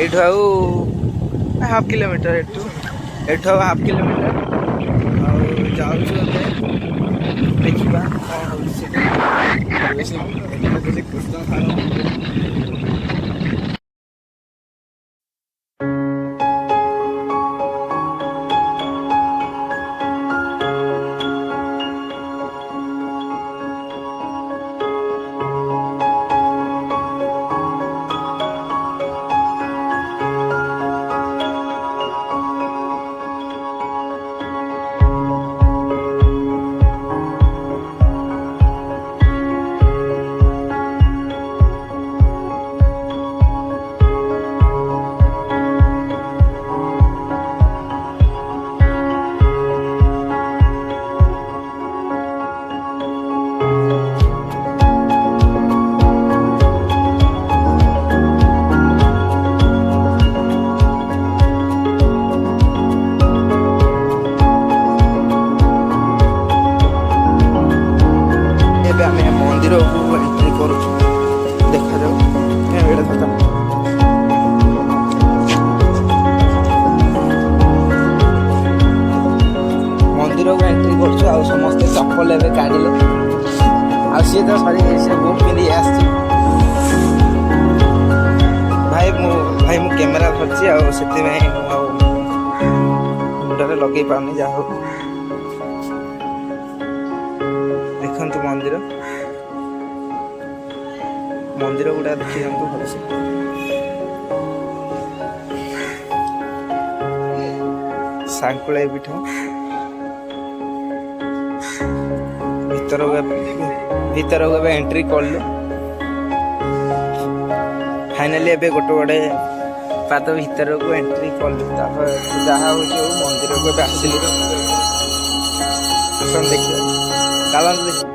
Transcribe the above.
एठू आउ half kilometre एठू आउ half kilometre जाऊँ देखा मंदिर को एंट्री करूँ देखा जाऊ मंदिर को एंट्री कर समस्ते चप्पल एवं काढ़े सी तो सरी से बुट पिंधि आस भाई मु कैमेरा धरची मुंडे लगे पानी जा देखते मंदिर मंदिर गुड़ा देखी जातु भलसे सांकुला पीठ भीतर को एंट्री कलु फाइनाली एबे गोटे गोटे पाद भीतर को एंट्री कलु जहाँ हो मंदिर को आसिलु देखिए चलते देखिए